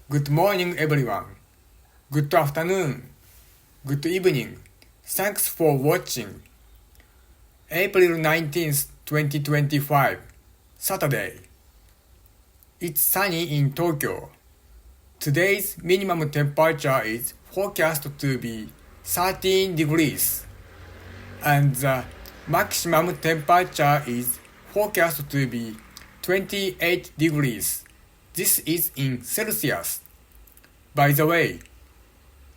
Good morning, everyone. Good afternoon. Good evening. Thanks for watching. April 19th, 2025, Saturday. It's sunny in Tokyo. Today's minimum temperature is forecast to be 13 degrees, and the maximum temperature is forecast to be 28 degrees. This is in Celsius. By the way,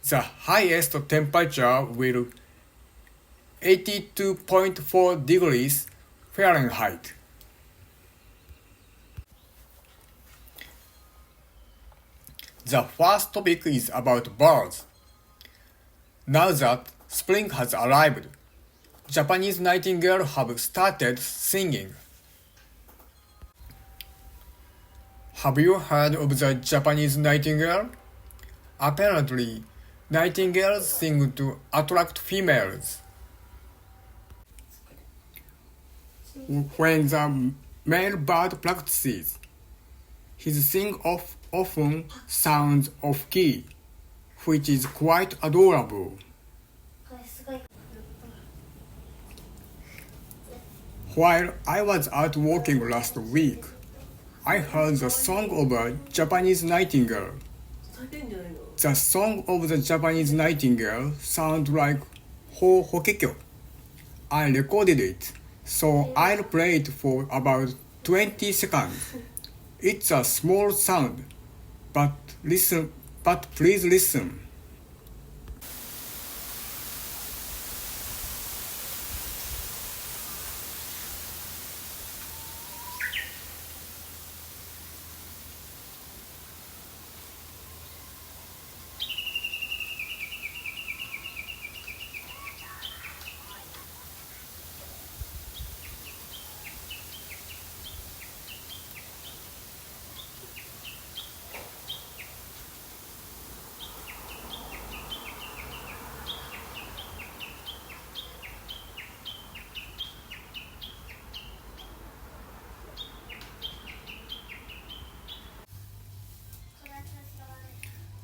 the highest temperature will 82.4 degrees Fahrenheit. The first topic is about birds. Now that spring has arrived, Japanese nightingales have started singing. Have you heard of the Japanese nightingale? Apparently, nightingales sing to attract females. When the male bird practices, his sing often sounds off-key, which is quite adorable. While I was out walking last week, I heard the song of a Japanese nightingale. The song of the Japanese nightingale sounds like Ho Hokekyo. I recorded it, so I'll play it for about 20 seconds. It's a small sound, but please listen.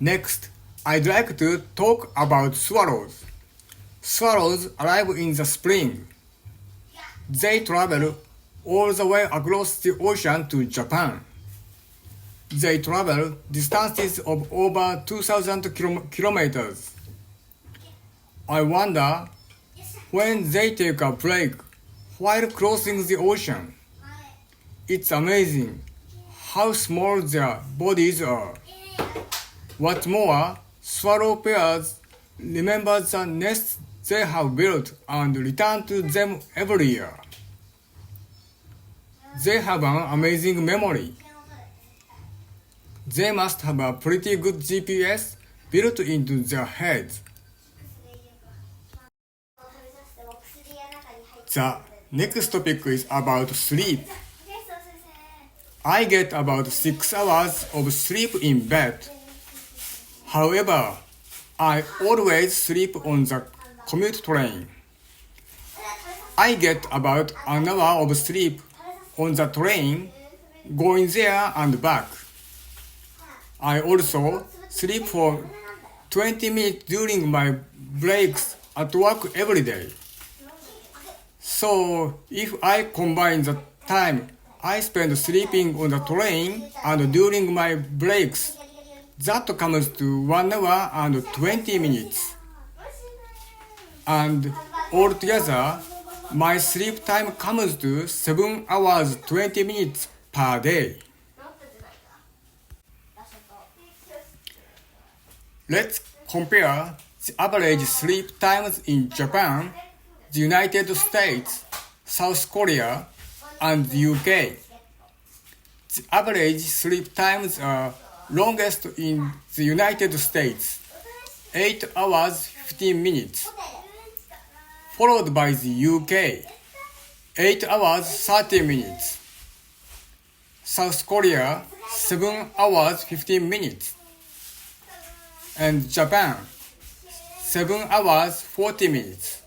Next, I'd like to talk about swallows. Swallows arrive in the spring. They travel all the way across the ocean to Japan. They travel distances of over 2,000 kilometers. I wonder when they take a break while crossing the ocean. It's amazing how small their bodies are. What's more, swallow pairs remember the nests they have built and return to them every year. They have an amazing memory. They must have a pretty good GPS built into their heads. The next topic is about sleep. I get about 6 hours of sleep in bed. However, I always sleep on the commute train. I get about an hour of sleep on the train going there and back. I also sleep for 20 minutes during my breaks at work every day. So if I combine the time I spend sleeping on the train and during my breaks, that comes to 1 hour and 20 minutes. And altogether, my sleep time comes to 7 hours 20 minutes per day. Let's compare the average sleep times in Japan, the United States, South Korea, and the UK. The average sleep times are longest in the United States, 8 hours 15 minutes, followed by the UK, 8 hours 30 minutes, South Korea, 7 hours 15 minutes, and Japan, 7 hours 40 minutes.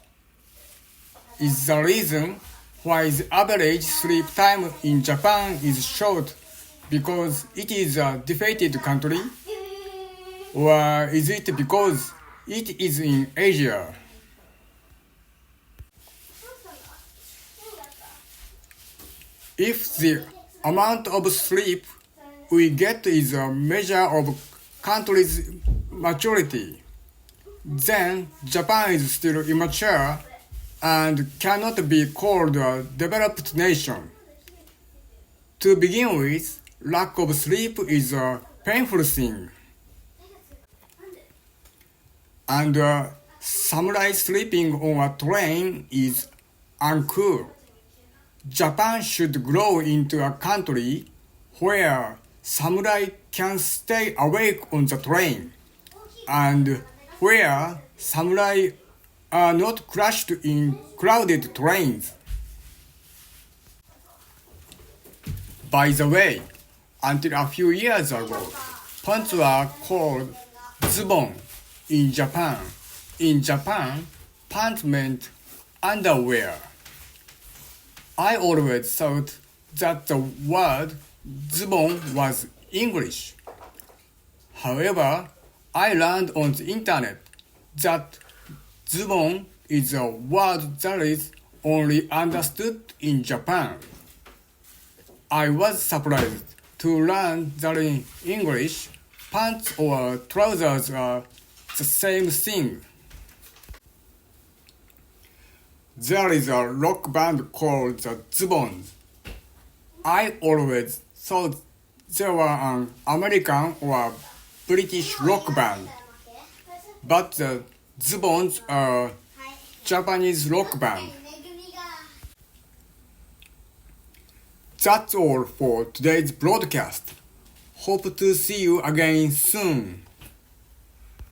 Is the reason why the average sleep time in Japan is short because it is a defeated country? Or is it because it is in Asia? If the amount of sleep we get is a measure of country's maturity, then Japan is still immature and cannot be called a developed nation. To begin with, lack of sleep is a painful thing. And a samurai sleeping on a train is uncool. Japan should grow into a country where samurai can stay awake on the train and where samurai are not crushed in crowded trains. By the way, until a few years ago, pants were called zubon in Japan. In Japan, pants meant underwear. I always thought that the word zubon was English. However, I learned on the internet that zubon is a word that is only understood in Japan. I was surprised to learn that in English, pants or trousers are the same thing. There is a rock band called the Zubons. I always thought they were an American or British rock band, but the Zubons are a Japanese rock band. That's all for today's broadcast. Hope to see you again soon.